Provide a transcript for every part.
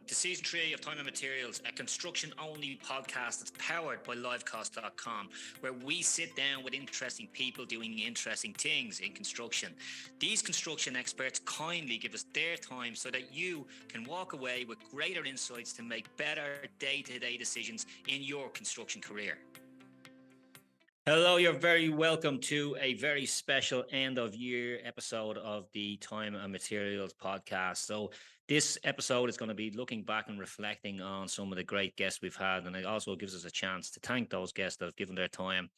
to Season 3 of Time and Materials, a construction-only podcast that's powered by livecost.com, where we sit down with interesting people doing interesting things in construction. These construction experts kindly give us their time so that you can walk away with greater insights to make better day-to-day decisions in your construction career. Hello, you're very welcome to a very special end-of-year episode of the Time and Materials podcast. So this episode is going to be looking back and reflecting on some of the great guests we've had, and it also gives us a chance to thank those guests that have given their time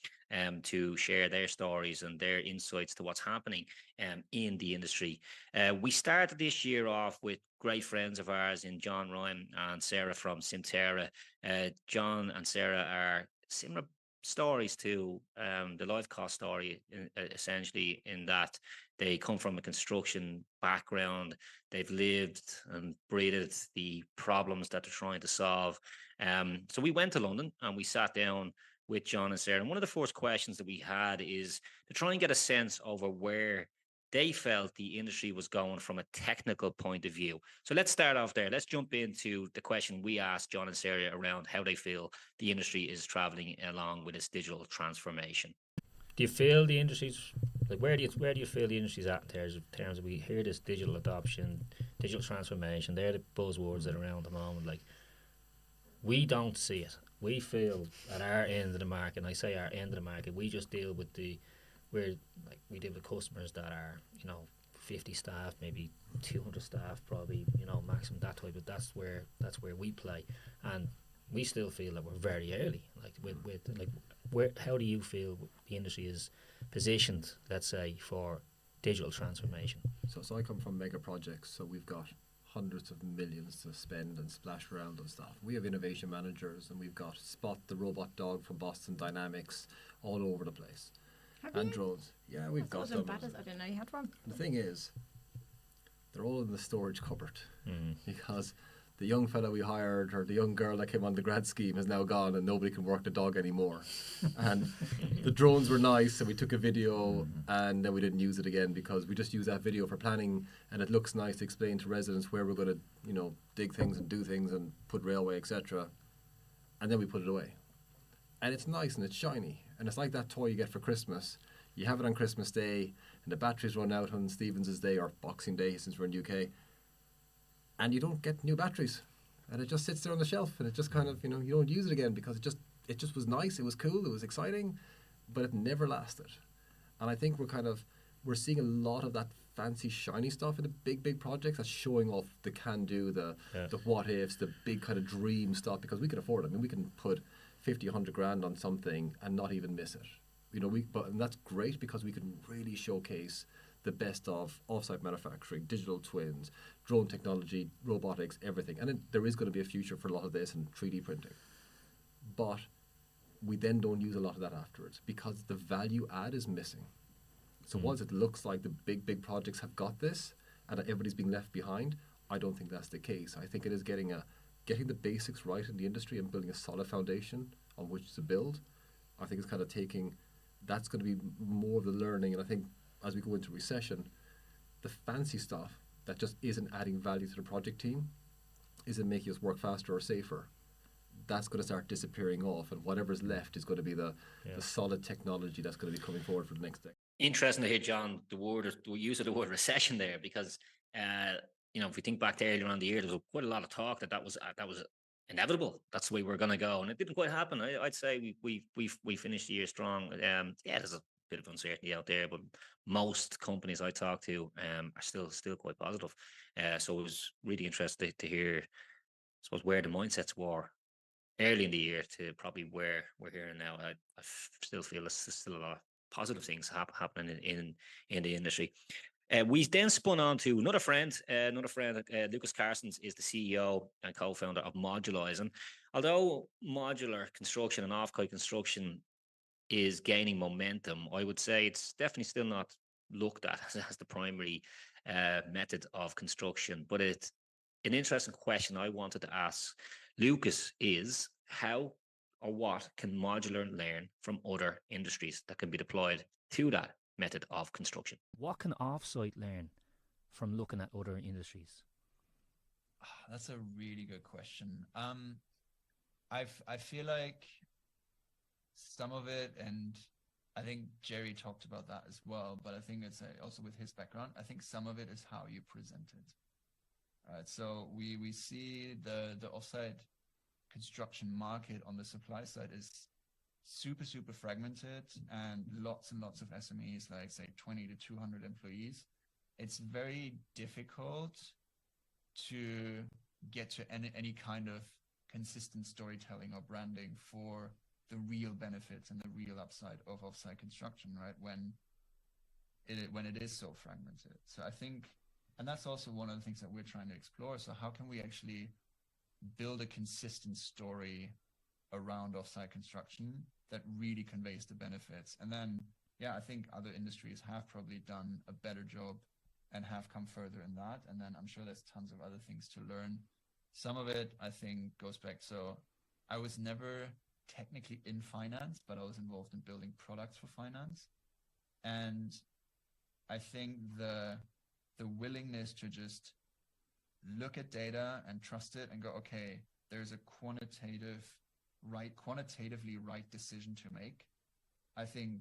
to share their stories and their insights to what's happening in the industry. We started this year off with great friends of ours in John Ryan and Sarah from Symterra. John and Sarah are similar stories to the life cost story, essentially, in that they come from a construction background. They've lived and breathed the problems that they're trying to solve. So we went to London and we sat down with John and Sarah. And one of the first questions that we had is to try and get a sense over where they felt the industry was going from a technical point of view. So let's start off there. Let's jump into the question we asked John and Sarah around how they feel the industry is traveling along with its digital transformation. Do you feel the industry's, like, where do you feel the industry's at in terms of, we hear this digital adoption, digital transformation, they're the buzzwords that are around at the moment. Like, we don't see it. We feel at our end of the market, and I say our end of the market, we just deal with we deal with customers that are, 50 staff, maybe 200 staff, probably, maximum, that type of, that's where we play. And we still feel that we're very early. How do you feel the industry is positioned, let's say, for digital transformation? So I come from mega projects, so we've got hundreds of millions to spend and splash around on stuff. We have innovation managers, and we've got Spot the robot dog from Boston Dynamics all over the place. And drones. Yeah, we've got them. I didn't know you had one. The thing is, they're all in the storage cupboard because the young fella we hired, or the young girl that came on the grad scheme, is now gone and nobody can work the dog anymore. And the drones were nice, and we took a video and then we didn't use it again because we just use that video for planning, and it looks nice to explain to residents where we're going to, dig things and do things and put railway, etc. And then we put it away. And it's nice and it's shiny. And it's like that toy you get for Christmas. You have it on Christmas Day, and the batteries run out on Stephen's Day, or Boxing Day since we're in UK. And you don't get new batteries. And it just sits there on the shelf, and it just kind of, you don't use it again because it just was nice, it was cool, it was exciting, but it never lasted. And I think we're seeing a lot of that fancy, shiny stuff in the big projects that's showing off the can-do, the what-ifs, the big kind of dream stuff, because we can afford it. I mean, we can put 50, 100 grand on something and not even miss it. And that's great because we can really showcase the best of offsite manufacturing, digital twins, drone technology, robotics, everything. And there is going to be a future for a lot of this and 3D printing. But we then don't use a lot of that afterwards because the value add is missing. So once it looks like the big projects have got this and everybody's being left behind, I don't think that's the case. I think it is getting the basics right in the industry and building a solid foundation on which to build. I think it's kind of that's going to be more of the learning. And I think as we go into recession, the fancy stuff that just isn't adding value to the project team, isn't making us work faster or safer, that's going to start disappearing off. And whatever's left is going to be the solid technology that's going to be coming forward for the next decade. Interesting to hear, John, the use of the word recession there, because if we think back to earlier on in the year, there was quite a lot of talk that was inevitable. That's the way we're going to go, and it didn't quite happen. I'd say we finished the year strong. There's a bit of uncertainty out there, but most companies I talk to are still quite positive. So it was really interesting to hear, I suppose, where the mindsets were early in the year to probably where we're here now. I still feel there's still a lot of positive things happening in the industry. We then spun on to another friend. Lucas Carstens is the CEO and co-founder of Modulize. And although modular construction and off-site construction is gaining momentum, I would say it's definitely still not looked at as the primary method of construction. But it's an interesting question I wanted to ask Lucas is how or what can modular learn from other industries that can be deployed to that method of construction? What can Offsite learn from looking at other industries? That's a really good question. I feel like some of it, and I think Jerry talked about that as well, but I think it's also with his background, I think some of it is how you present it. Right. So we see the offsite construction market on the supply side is super fragmented, and lots of SMEs, like say 20 to 200 employees. It's very difficult to get to any kind of consistent storytelling or branding for the real benefits and the real upside of offsite construction, right? When it is so fragmented. So I think, and that's also one of the things that we're trying to explore. So how can we actually build a consistent story around offsite construction that really conveys the benefits? And then, yeah, I think other industries have probably done a better job and have come further in that. And then I'm sure there's tons of other things to learn. Some of it, I think, goes back. So I was never technically in finance, but I was involved in building products for finance. And I think the willingness to just look at data and trust it and go, okay, there's a quantitatively right decision to make. I think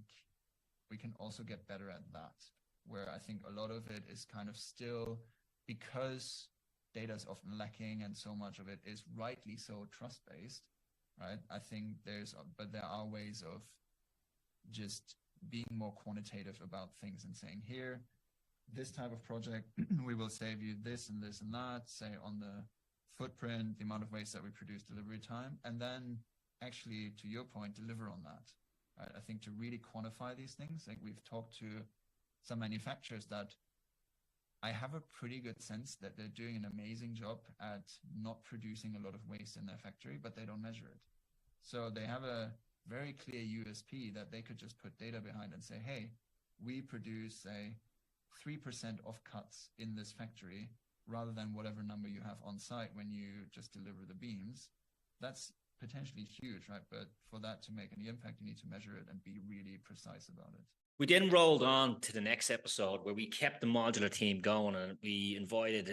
we can also get better at that, where I think a lot of it is kind of still, because data is often lacking and so much of it is rightly so trust-based, right? I think there are ways of just being more quantitative about things and saying, here, this type of project, we will save you this and this and that, say on the footprint, the amount of waste that we produce, delivery time, and then actually, to your point, deliver on that. Right? I think to really quantify these things, like we've talked to some manufacturers that I have a pretty good sense that they're doing an amazing job at not producing a lot of waste in their factory, but they don't measure it. So they have a very clear USP that they could just put data behind and say, hey, we produce, say, 3% of cuts in this factory, rather than whatever number you have on site when you just deliver the beams. That's potentially huge, right? But for that to make any impact, you need to measure it and be really precise about it. We then rolled on to the next episode where we kept the modular team going, and we invited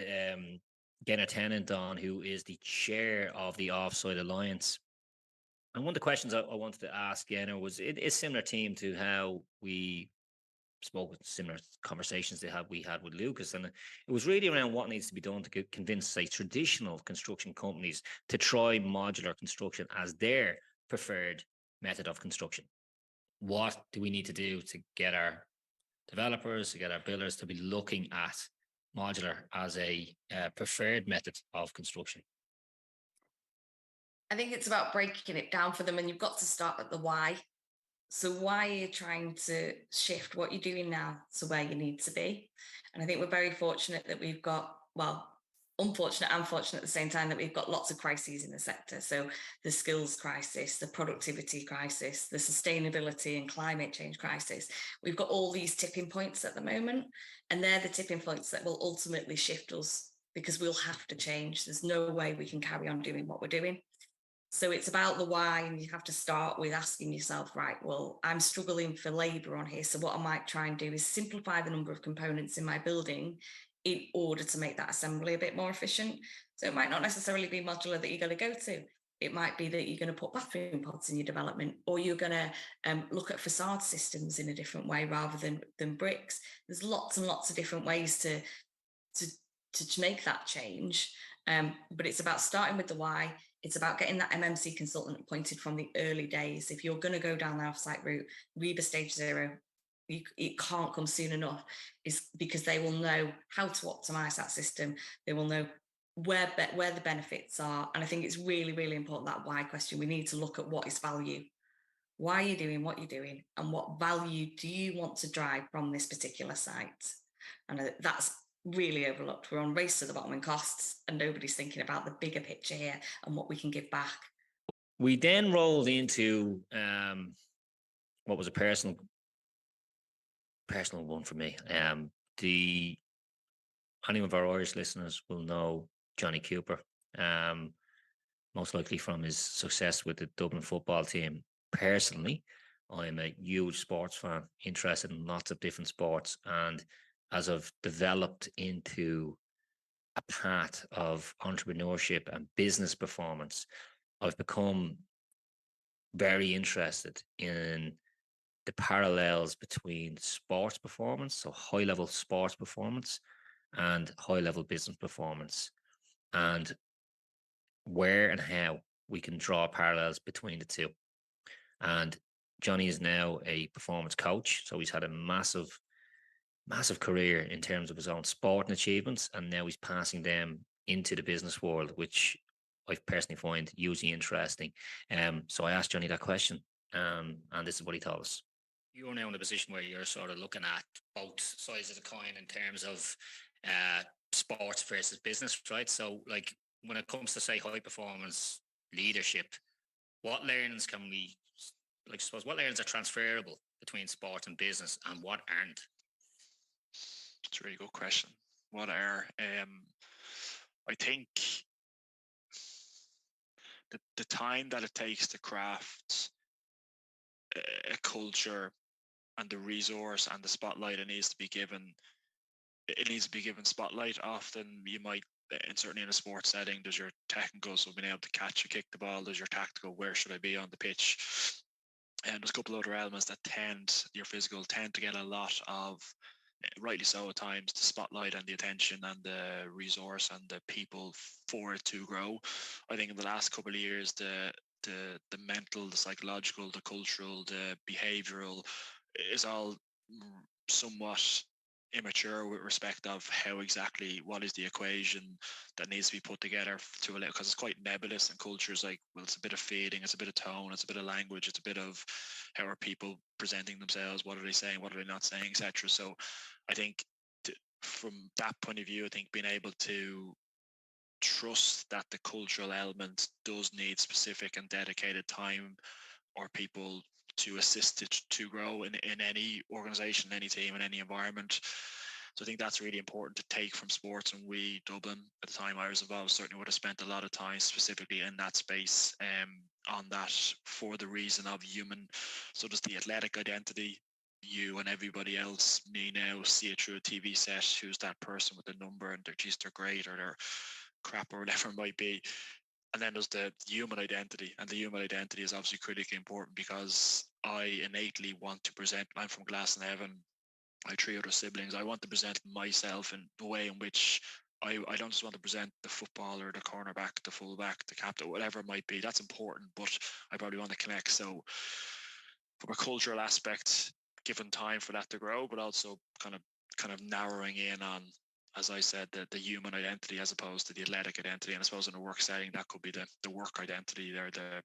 Gaynor Tennant on, who is the chair of the Offsite Alliance. And one of the questions I wanted to ask Gaynor was, it is similar team to how we spoke with similar conversations we had with Lucas, and it was really around what needs to be done to convince, say, traditional construction companies to try modular construction as their preferred method of construction. What do we need to do to get our developers, to get our builders to be looking at modular as a preferred method of construction? I think it's about breaking it down for them, and you've got to start at the why. So why are you trying to shift what you're doing now to where you need to be? And I think we're very fortunate that we've got, well, unfortunate and fortunate at the same time, that we've got lots of crises in the sector. So the skills crisis, the productivity crisis, the sustainability and climate change crisis. We've got all these tipping points at the moment, and they're the tipping points that will ultimately shift us, because we'll have to change. There's no way we can carry on doing what we're doing. So it's about the why, and you have to start with asking yourself, right, well, I'm struggling for labour on here. So what I might try and do is simplify the number of components in my building in order to make that assembly a bit more efficient. So it might not necessarily be modular that you're going to go to. It might be that you're going to put bathroom pods in your development, or you're going to look at facade systems in a different way rather than bricks. There's lots and lots of different ways to make that change. But it's about starting with the why. It's about getting that MMC consultant appointed from the early days. If you're going to go down the offsite route, REBA stage 0, it can't come soon enough, is because they will know how to optimize that system. They will know where the benefits are. And I think it's really, really important, that why question. We need to look at what is value. Why are you doing what you're doing, and what value do you want to drive from this particular site? And that's really overlooked. We're on race to the bottom in costs, and nobody's thinking about the bigger picture here and what we can give back. We then rolled into what was a personal one for me. Any of our Irish listeners will know Jonny Cooper, most likely from his success with the Dublin football team. Personally, I'm a huge sports fan, interested in lots of different sports, and as I've developed into a path of entrepreneurship and business performance, I've become very interested in the parallels between sports performance, so high level sports performance, and high level business performance, and where and how we can draw parallels between the two. And Jonny is now a performance coach, so he's had a massive career in terms of his own sporting achievements, and now he's passing them into the business world, which I personally find hugely interesting. So I asked Jonny that question, and this is what he told us. You're now in a position where you're sort of looking at both sides of the coin in terms of sports versus business, right? So, like, when it comes to, say, high performance leadership, what learnings can we, like, suppose, what learnings are transferable between sport and business, and what aren't? It's a really good question. What are? I think the time that it takes to craft a culture and the resource and the spotlight it needs to be given. It needs to be given spotlight. Often you might, and certainly in a sports setting, there's your technical, so being able to catch or kick the ball. There's your tactical, where should I be on the pitch? And there's a couple of other elements that your physical tend to get a lot of, rightly so at times, the spotlight and the attention and the resource and the people for it to grow. I think in the last couple of years, the mental, the psychological, the cultural, the behavioral is all somewhat immature with respect of how exactly, what is the equation that needs to be put together to allow, because it's quite nebulous, and culture is like, well, it's a bit of feeding, it's a bit of tone, it's a bit of language, it's a bit of how are people presenting themselves, what are they saying, what are they not saying, etc. So I think from that point of view, I think being able to trust that the cultural element does need specific and dedicated time or people to assist it to grow in any organization, any team, in any environment. So I think that's really important to take from sports. And we, Dublin, at the time I was involved, certainly would have spent a lot of time specifically in that space on that, for the reason of human. So does the athletic identity, you and everybody else, me now, see it through a TV set, who's that person with the number, and they're great or they're crap or whatever it might be. And then there's the human identity, and the human identity is obviously critically important, because I innately want to present. I'm from Glasnevin. I have 3 other siblings. I want to present myself in the way in which I don't just want to present the footballer, the cornerback, the fullback, the captain, whatever it might be. That's important, but I probably want to connect. So from a cultural aspect, given time for that to grow, but also kind of narrowing in on, as I said, the human identity as opposed to the athletic identity. And I suppose in a work setting, that could be the work identity there, the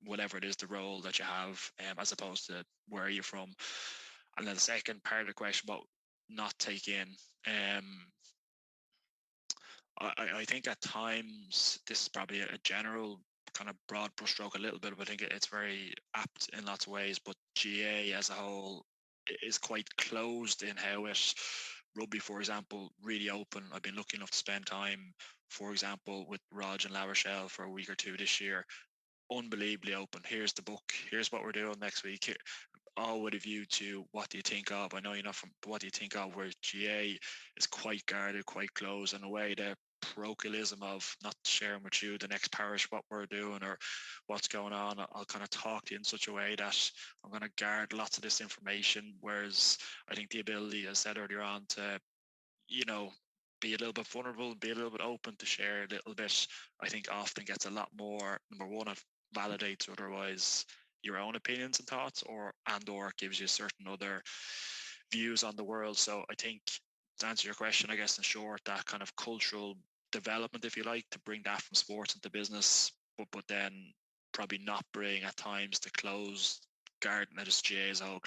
whatever it is, the role that you have, as opposed to where you're from. And then the second part of the question about not take in, I think at times, this is probably a general kind of broad brushstroke a little bit, but I think it's very apt in lots of ways. But GA as a whole is quite closed in how it, rugby, for example, really open. I've been lucky enough to spend time, for example, with Rog and La Rochelle for a week or two this year. Unbelievably open. Here's the book. Here's what we're doing next week. Here, all with a view to what do you think of. I know you're not from, but what do you think of? Where GA is quite guarded, quite close, in a way the parochialism of not sharing with you the next parish what we're doing or what's going on. I'll kind of talk to you in such a way that I'm going to guard lots of this information. Whereas I think the ability, as I said earlier on, to, be a little bit vulnerable, be a little bit open to share a little bit, I think often gets a lot more, number one, it validates otherwise your own opinions and thoughts, or gives you certain other views on the world. So I think, to answer your question, I guess in short, that kind of cultural development, if you like, to bring that from sports into business, but then probably not bring at times the closed garden, that is GA as a whole,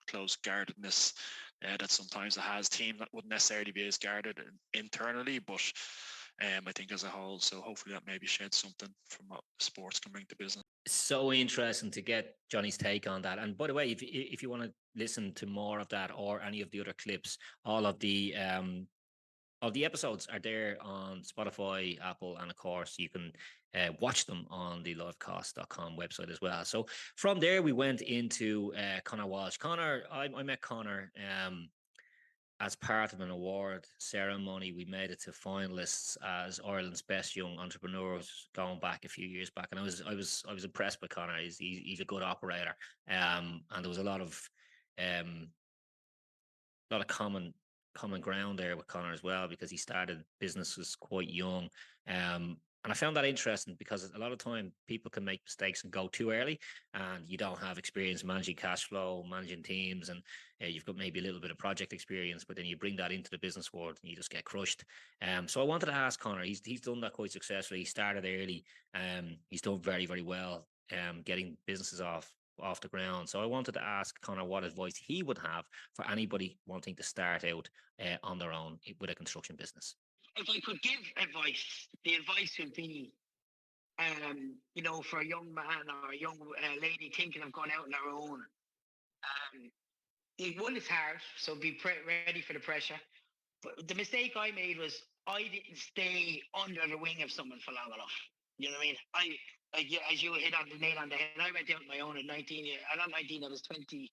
closed guardedness that sometimes it has. Team that wouldn't necessarily be as guarded internally, but I think as a whole. So hopefully that maybe sheds something from what sports can bring to business. So interesting to get Jonny's take on that. And by the way, if you want to listen to more of that or any of the other clips, all of the episodes are there on Spotify, Apple, and of course you can watch them on the livecast.com website as well. So from there we went into Conor Walsh. Conor, I met Conor as part of an award ceremony, we made it to finalists as Ireland's best young entrepreneurs going back a few years back, and I was impressed by Conor. He's a good operator, and there was a lot of common ground there with Conor as well, because he started businesses quite young. And I found that interesting because a lot of time people can make mistakes and go too early, and you don't have experience managing cash flow, managing teams, and you've got maybe a little bit of project experience, but then you bring that into the business world and you just get crushed. So I wanted to ask Conor. He's done that quite successfully. He started early. He's done very, very well. Getting businesses off the ground. So I wanted to ask Conor what advice he would have for anybody wanting to start out on their own with a construction business. If I could give advice, the advice would be, for a young man or a young lady thinking of going out on their own. One is hard, so be ready for the pressure. But the mistake I made was I didn't stay under the wing of someone for long enough. You know what I mean? As you hit on the nail on the head, I went out on my own at 19 years. I'm not 19, I was 20,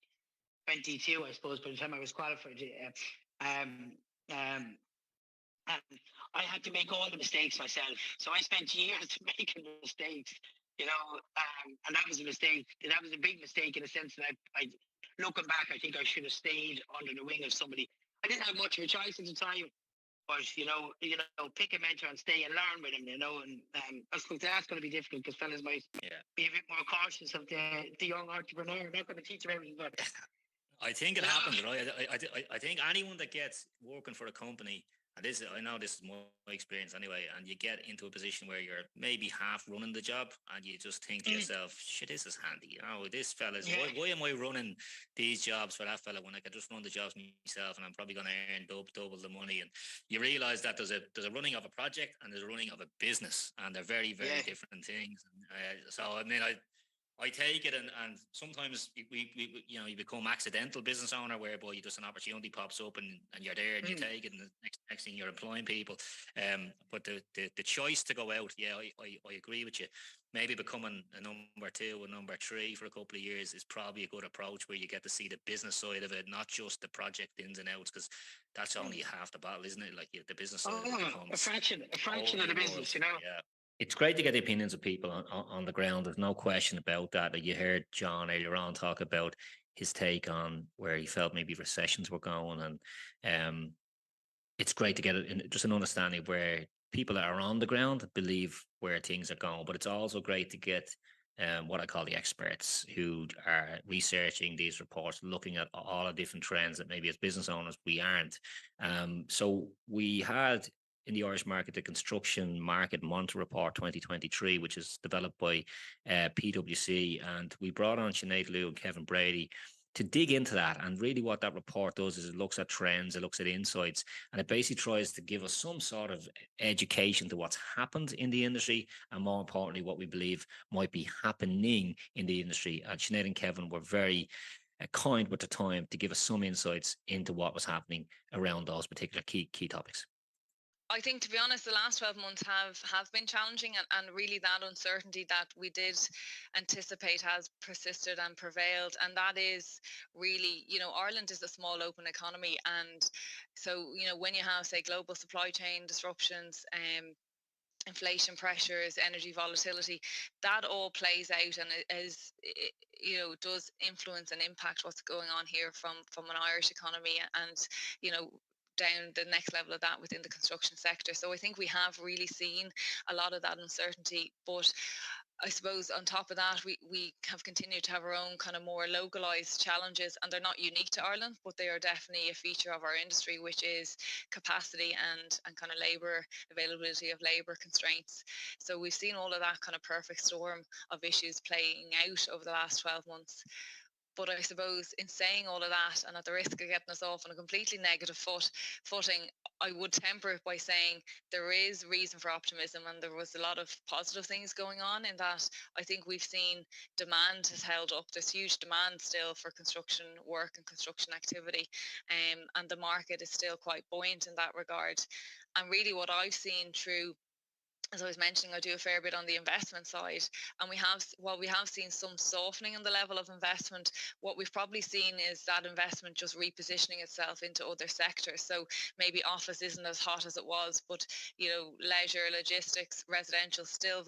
22, I suppose, by the time I was qualified. And I had to make all the mistakes myself. So I spent years making mistakes, and that was a mistake. That was a big mistake in the sense that I looking back, I think I should have stayed under the wing of somebody. I didn't have much of a choice at the time, but pick a mentor and stay and learn with him, and that's going to be difficult because fellas might be a bit more cautious of the young entrepreneur. I'm not going to teach them everything, but I think it happens, right? I think anyone that gets working for a company, and I know this is my experience anyway, and you get into a position where you're maybe half running the job and you just think to yourself, shit, this is handy. This fella's, why am I running these jobs for that fella when I could just run the jobs myself and I'm probably going to earn double the money? And you realize that there's a running of a project and there's a running of a business, and they're very, very different things. So, I mean, I take it, and sometimes you become accidental business owner, whereby just an opportunity pops up and you're there and you take it, and the next thing you're employing people. But the choice to go out, I agree with you. Maybe becoming a number 2 or number 3 for a couple of years is probably a good approach, where you get to see the business side of it, not just the project ins and outs, because that's only half the battle, isn't it? Like the business side becomes a fraction of the business, Yeah. It's great to get the opinions of people on the ground. There's no question about that. Like you heard John earlier on talk about his take on where he felt maybe recessions were going, and it's great to get just an understanding of where people that are on the ground believe where things are going. But it's also great to get what I call the experts who are researching these reports, looking at all the different trends that maybe as business owners we aren't. So we had in the Irish market the Construction Market Monitor Report 2023, which is developed by PwC, and we brought on Sinead and Kevin Brady to dig into that. And really what that report does is it looks at trends, it looks at insights, and it basically tries to give us some sort of education to what's happened in the industry, and more importantly, what we believe might be happening in the industry. And Sinead and Kevin were very kind with the time to give us some insights into what was happening around those particular key topics. I think, to be honest, the last 12 months have been challenging, and really that uncertainty that we did anticipate has persisted and prevailed. And that is really, Ireland is a small open economy. And so, when you have, say, global supply chain disruptions, inflation pressures, energy volatility, that all plays out and does influence and impact what's going on here from an Irish economy, and down the next level of that within the construction sector. So I think we have really seen a lot of that uncertainty, but I suppose on top of that, we have continued to have our own kind of more localized challenges, and they're not unique to Ireland, but they are definitely a feature of our industry, which is capacity and kind of labour availability of labour constraints. So we've seen all of that kind of perfect storm of issues playing out over the last 12 months. But I suppose in saying all of that, and at the risk of getting us off on a completely negative footing, I would temper it by saying there is reason for optimism, and there was a lot of positive things going on in that. I think we've seen demand has held up. There's huge demand still for construction work and construction activity, and the market is still quite buoyant in that regard. And really what I've seen through as I was mentioning, I do a fair bit on the investment side, and while we have seen some softening in the level of investment, what we've probably seen is that investment just repositioning itself into other sectors. So maybe office isn't as hot as it was, but leisure, logistics, residential still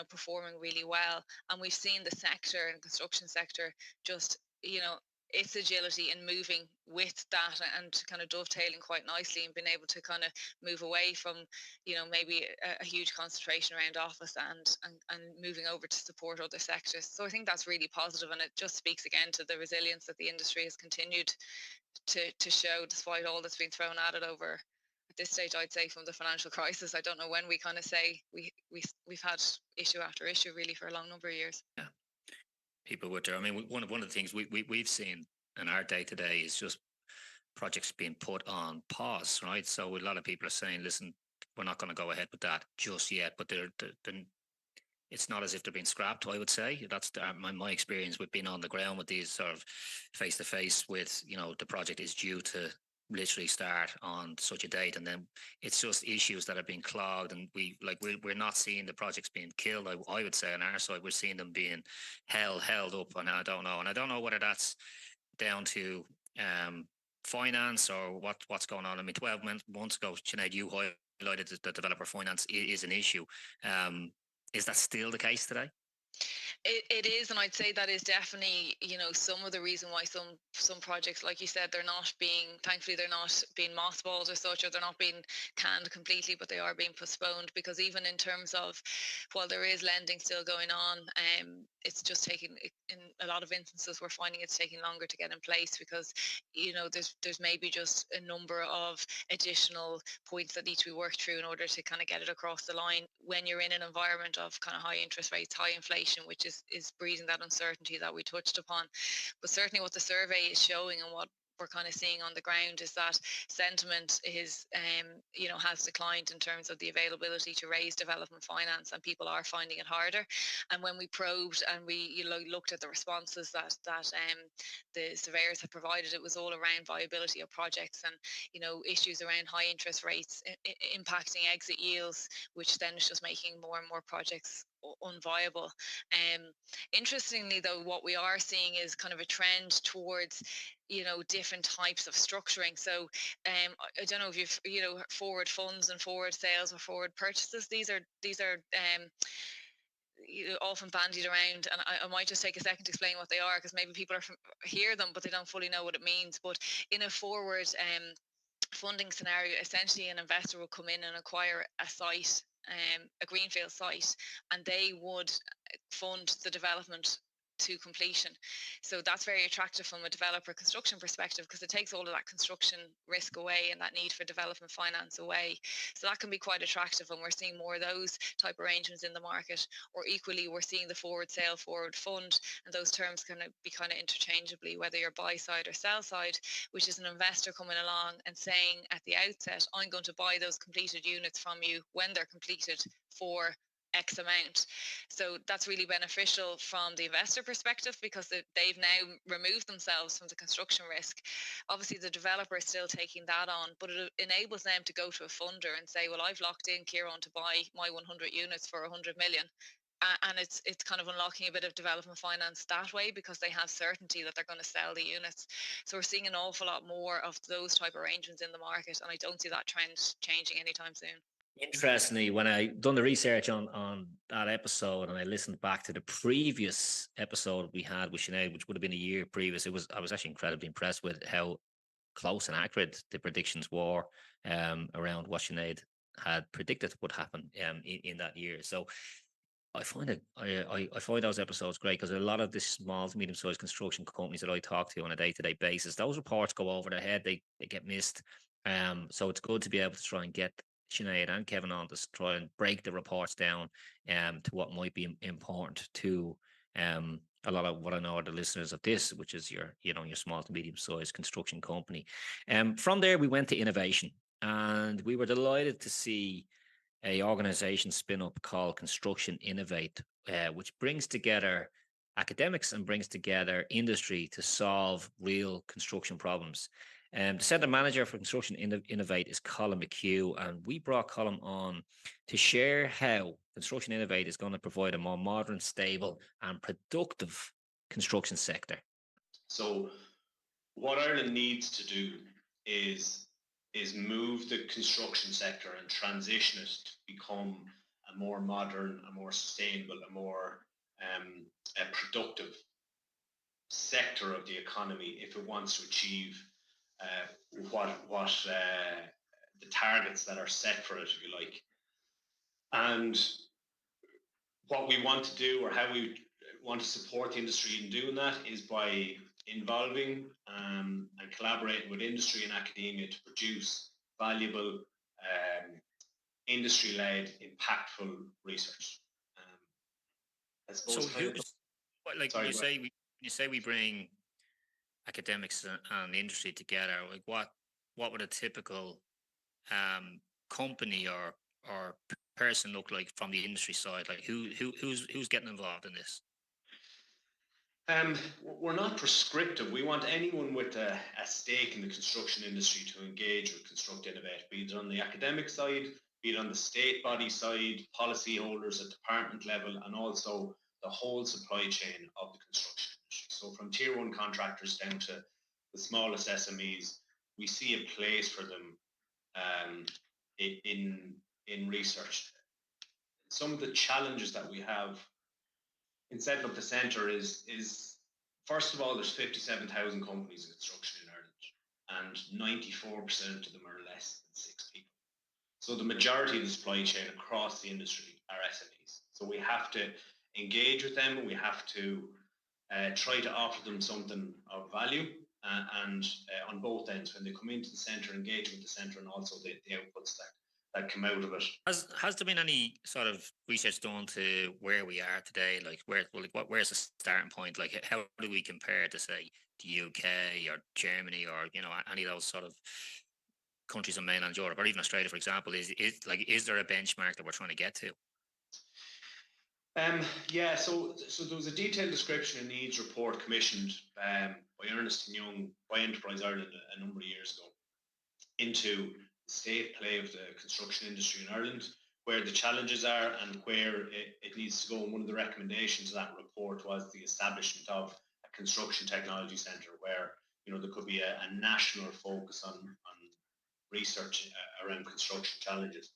performing really well. And we've seen the sector and construction sector just its agility in moving with that and kind of dovetailing quite nicely and being able to kind of move away from maybe a huge concentration around office and moving over to support other sectors. So I think that's really positive, and it just speaks again to the resilience that the industry has continued to show despite all that's been thrown at it over at this stage. I'd say from the financial crisis, I don't know when we kind of say we've had issue after issue really for a long number of years. Yeah, people with their, I mean, one of the things we've seen in our day to day is just projects being put on pause, right? So a lot of people are saying, listen, we're not going to go ahead with that just yet, but they're it's not as if they're being scrapped. I would say that's my experience with being on the ground with these sort of face to face with, the project is due to literally start on such a date, and then it's just issues that are being clogged, and we're not seeing the projects being killed. I would say on our side we're seeing them being held up, and I don't know whether that's down to finance or what's going on. I mean, 12 months ago, Sinead, you highlighted that developer finance is an issue. Is that still the case today? It is, and I'd say that is definitely, some of the reason why some projects, like you said, thankfully they're not being mothballed or such, or they're not being canned completely, but they are being postponed, because even in terms of, while there is lending still going on, it's just taking, in a lot of instances, we're finding it's taking longer to get in place because, there's maybe just a number of additional points that need to be worked through in order to kind of get it across the line when you're in an environment of kind of high interest rates, high inflation, which is breeding that uncertainty that we touched upon. But certainly what the survey is showing and what we're kind of seeing on the ground is that sentiment is, has declined in terms of the availability to raise development finance, and people are finding it harder. And when we probed and we looked at the responses that the surveyors had provided, it was all around viability of projects and issues around high interest rates impacting exit yields, which then is just making more and more projects unviable. Interestingly, though, what we are seeing is kind of a trend towards different types of structuring. So I don't know if you've forward funds and forward sales or forward purchases. These are often bandied around, and I might just take a second to explain what they are, because maybe people hear them but they don't fully know what it means. But in a forward funding scenario, essentially an investor will come in and acquire a site, a greenfield site, and they would fund the development to completion. So that's very attractive from a developer construction perspective, because it takes all of that construction risk away and that need for development finance away. So that can be quite attractive, and we're seeing more of those type arrangements in the market. Or equally, we're seeing the forward sale, forward fund, and those terms can be kind of interchangeably, whether you're buy side or sell side, which is an investor coming along and saying at the outset, I'm going to buy those completed units from you when they're completed for X amount. So that's really beneficial from the investor perspective, because they've now removed themselves from the construction risk. Obviously, the developer is still taking that on, but it enables them to go to a funder and say, well, I've locked in Kieran to buy my 100 units for 100 million. And it's kind of unlocking a bit of development finance that way, because they have certainty that they're going to sell the units. So we're seeing an awful lot more of those type of arrangements in the market, and I don't see that trend changing anytime soon. Interestingly, when I done the research on that episode and I listened back to the previous episode we had with Sinead, which would have been a year previous, I was actually incredibly impressed with how close and accurate the predictions were around what Sinead had predicted would happen in that year. So I find those episodes great, because a lot of the small to medium sized construction companies that I talk to on a day-to-day basis, those reports go over their head, they get missed. So it's good to be able to try and get Sinead and Kevin on to try and break the reports down to what might be important to a lot of what I know are the listeners of this, which is your small to medium sized construction company. From there we went to innovation, and we were delighted to see a organization spin up called Construction Innovate, which brings together academics and brings together industry to solve real construction problems. The centre manager for Construction Innovate is Colm McHugh, and we brought Colm on to share how Construction Innovate is going to provide a more modern, stable, and productive construction sector. So, what Ireland needs to do is move the construction sector and transition it to become a more modern, a more sustainable, a more a productive sector of the economy if it wants to achieve what the targets that are set for it, if you like. And what we want to do, or how we want to support the industry in doing that, is by involving and collaborating with industry and academia to produce valuable industry-led, impactful research. I suppose. So who's like when you say we bring academics and industry together? Like what would a typical company or person look like from the industry side? Like who's getting involved in this? We're not prescriptive. We want anyone with a stake in the construction industry to engage with Construct Innovate, be it on the academic side, be it on the state body side, policyholders at department level, and also the whole supply chain of the construction industry. So from tier one contractors down to the smallest SMEs, we see a place for them in research. Some of the challenges that we have in setting up the centre is first of all, there's 57,000 companies in construction in Ireland, and 94% of them are less than 6 people. So the majority of the supply chain across the industry are SMEs. So we have to engage with them. We have to try to offer them something of value, and on both ends, when they come into the centre, engage with the centre, and also the outputs that come out of it. Has there been any sort of research done to where we are today? Like where's the starting point? Like how do we compare to say the UK or Germany or any of those sort of countries in mainland Europe or even Australia, for example? Is there a benchmark that we're trying to get to? Yeah, so there was a detailed description and needs report commissioned by Ernst & Young by Enterprise Ireland a number of years ago into the state play of the construction industry in Ireland, where the challenges are and where it needs to go. And one of the recommendations of that report was the establishment of a construction technology centre where there could be a national focus on research around construction challenges.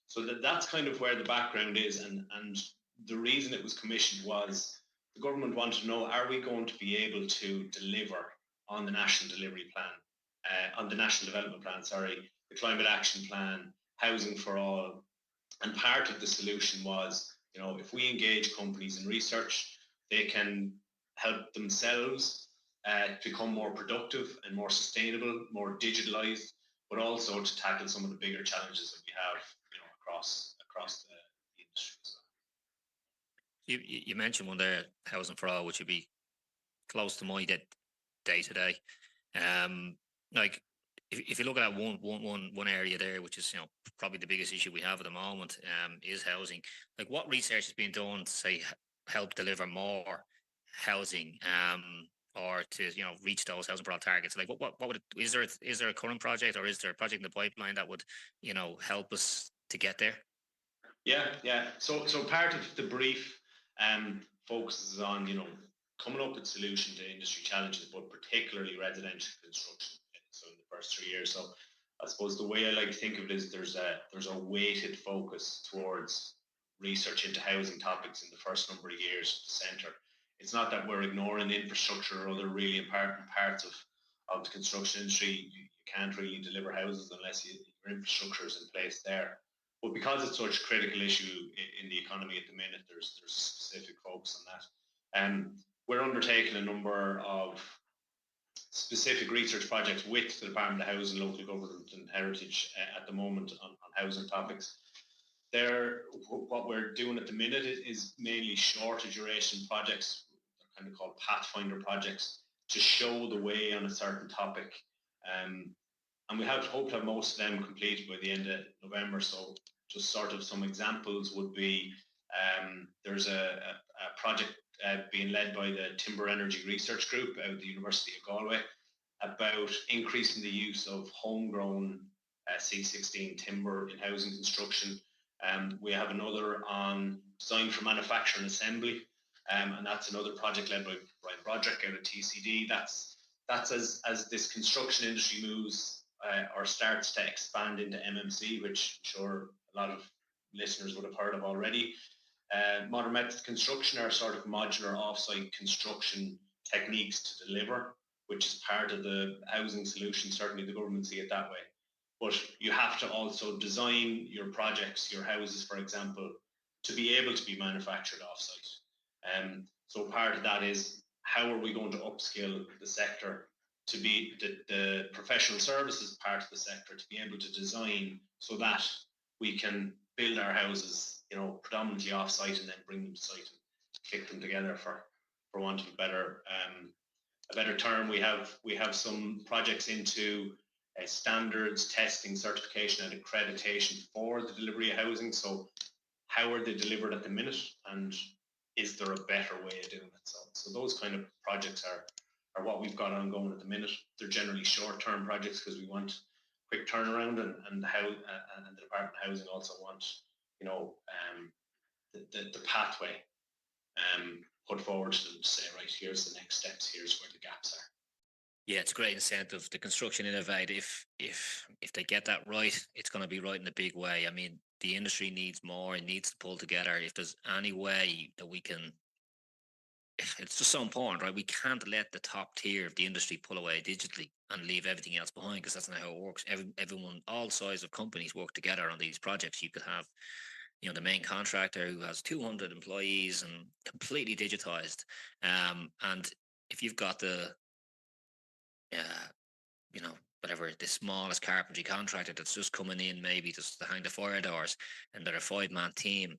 So that's kind of where the background is, and the reason it was commissioned was the government wanted to know, are we going to be able to deliver on the national delivery plan, on the national development plan, the climate action plan, housing for all. And part of the solution was, if we engage companies in research, they can help themselves become more productive and more sustainable, more digitalized, but also to tackle some of the bigger challenges that we have across the industry as well. You mentioned one there, housing for all, which would be close to my day to day. Like if you look at that one area there, which is probably the biggest issue we have at the moment, is housing. Like what research is being done to say help deliver more housing, or to reach those housing for all targets? Like what would is there a current project, or is there a project in the pipeline that would help us to get there? Yeah. So part of the brief focuses on coming up with solutions to industry challenges, but particularly residential construction. So in the first 3 years. So I suppose the way I like to think of it is there's a weighted focus towards research into housing topics in the first number of years of the centre. It's not that we're ignoring the infrastructure or other really important parts of the construction industry. You can't really deliver houses unless your infrastructure is in place there. But because it's such a critical issue in the economy at the minute, there's a specific focus on that. We're undertaking a number of specific research projects with the Department of Housing, Local Government and Heritage at the moment on housing topics. What we're doing at the minute is mainly shorter duration projects. They're kind of called pathfinder projects to show the way on a certain topic. And we hope to have most of them completed by the end of November. So just sort of some examples would be, there's a project being led by the Timber Energy Research Group out of the University of Galway. about increasing the use of homegrown C16 timber in housing construction. We have another on design for manufacture and assembly, and that's another project led by Brian Broderick out of TCD. That's as this construction industry moves or starts to expand into MMC, which I'm sure a lot of listeners would have heard of already. Modern methods of construction are sort of modular offsite construction techniques to deliver, which is part of the housing solution. Certainly the government see it that way. But you have to also design your projects, your houses, for example, to be able to be manufactured offsite. So part of that is, how are we going to upskill the sector to be the professional services part of the sector to be able to design so that we can build our houses, predominantly offsite, and then bring them to site and click them together, for want of a better term. We have some projects into standards, testing, certification, and accreditation for the delivery of housing. So how are they delivered at the minute, and is there a better way of doing it? So those kind of projects are what we've got ongoing at the minute. They're generally short-term projects because we want quick turnaround, and the Department of Housing also want, the pathway put forward to them to say, right, here's the next steps, here's where the gaps are. Yeah, it's a great incentive. The construction Innovate, if they get that right, it's going to be right in a big way. I mean, the industry needs more. It needs to pull together. If there's any way that we can, it's just so important, right? We can't let the top tier of the industry pull away digitally and leave everything else behind, because that's not how it works. Everyone, all sizes of companies work together on these projects. You could have, the main contractor who has 200 employees and completely digitized. And if you've got the whatever, the smallest carpentry contractor that's just coming in, maybe just to hang the fire doors, and they're a 5-man team.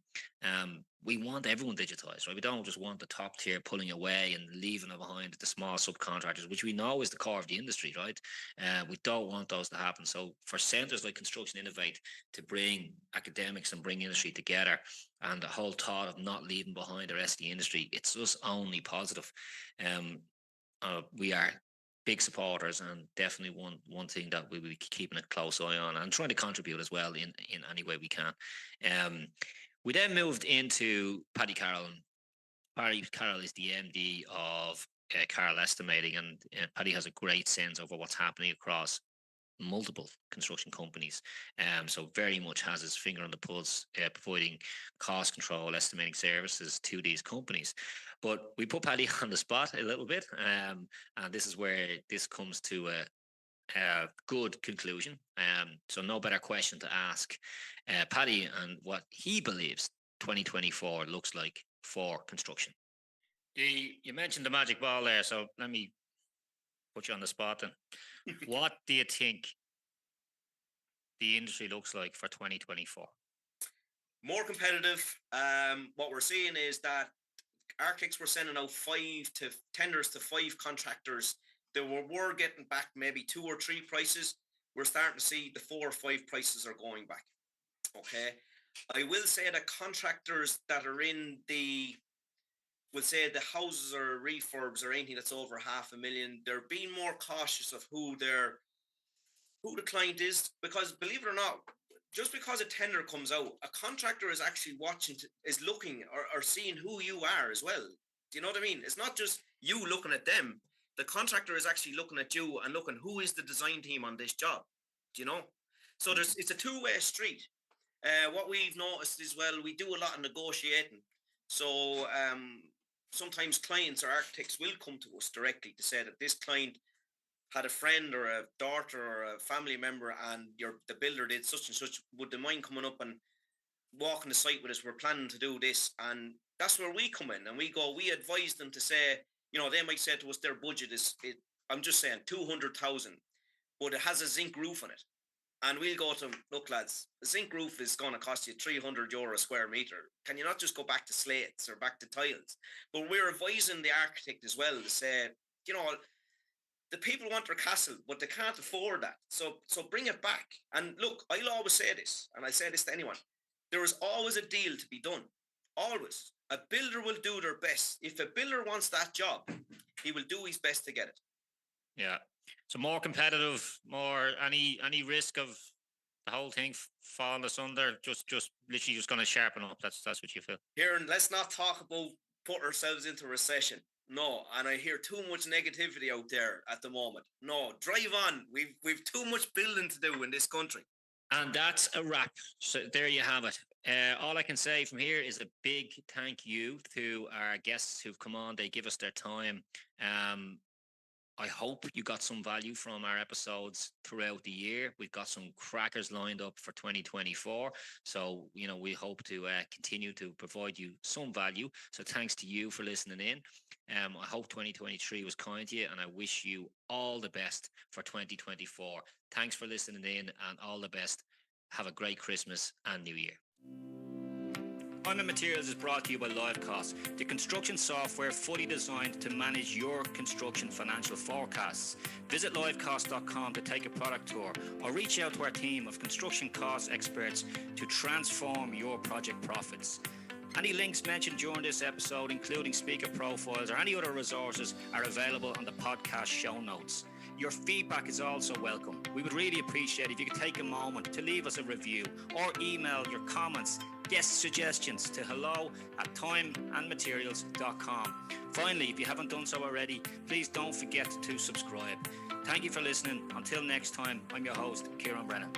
We want everyone digitized, right? We don't just want the top tier pulling away and leaving it behind the small subcontractors, which we know is the core of the industry, right? We don't want those to happen. So for centres like Construction Innovate to bring academics and bring industry together, and the whole thought of not leaving behind the rest of the industry, it's just only positive. We are big supporters, and definitely one thing that we will be keeping a close eye on and trying to contribute as well in any way we can. We then moved into Paddy Carroll. Paddy Carroll is the MD of Carroll Estimating, and Paddy has a great sense over what's happening across multiple construction companies. So very much has his finger on the pulse, providing cost control, estimating services to these companies. But we put Paddy on the spot a little bit, and this is where this comes to a good conclusion. So no better question to ask Paddy and what he believes 2024 looks like for construction. You mentioned the magic ball there, so let me put you on the spot then. What do you think the industry looks like for 2024? More competitive. What we're seeing is that architects were sending out 5 tenders to 5 contractors. They were getting back maybe 2 or 3 prices. We're starting to see the 4 or 5 prices are going back. Okay. I will say that contractors that are in we'll say the houses or refurbs or anything that's over $500,000, they're being more cautious of who the client is, because believe it or not, just because a tender comes out, a contractor is actually is looking or seeing who you are as well. Do you know what I mean? It's not just you looking at them. The contractor is actually looking at you and looking, who is the design team on this job? Do you know? So it's a two-way street. What we've noticed as well, we do a lot of negotiating. So sometimes clients or architects will come to us directly to say that this client had a friend or a daughter or a family member, and the builder did such and such. Would they mind coming up and walking the site with us? We're planning to do this. And that's where we come in, and we advise them to say, they might say to us, their budget I'm just saying 200,000, but it has a zinc roof on it. And we'll go to them, look lads, the zinc roof is going to cost you €300 a square metre. Can you not just go back to slates or back to tiles? But we're advising the architect as well to say, the people want their castle, but they can't afford that. So bring it back. And look, I'll always say this, and I say this to anyone. There is always a deal to be done. Always. A builder will do their best. If a builder wants that job, he will do his best to get it. Yeah. So more competitive, more any risk of the whole thing falling asunder. Just literally just going to sharpen up. That's what you feel. Kieran, let's not talk about put ourselves into recession. No, and I hear too much negativity out there at the moment. No, drive on. We've too much building to do in this country. And that's a wrap. So there you have it. All I can say from here is a big thank you to our guests who've come on. They give us their time. I hope you got some value from our episodes throughout the year. We've got some crackers lined up for 2024. So, we hope to continue to provide you some value. So thanks to you for listening in. I hope 2023 was kind to you, and I wish you all the best for 2024. Thanks for listening in, and all the best. Have a great Christmas and New Year. Time and Materials is brought to you by Livecost, the construction software fully designed to manage your construction financial forecasts. Visit livecost.com to take a product tour, or reach out to our team of construction cost experts to transform your project profits. Any links mentioned during this episode, including speaker profiles or any other resources, are available on the podcast show notes. Your feedback is also welcome. We would really appreciate if you could take a moment to leave us a review or email your comments, guest suggestions to hello@timeandmaterials.com. Finally, if you haven't done so already, please don't forget to subscribe. Thank you for listening. Until next time, I'm your host, Kieran Brennan.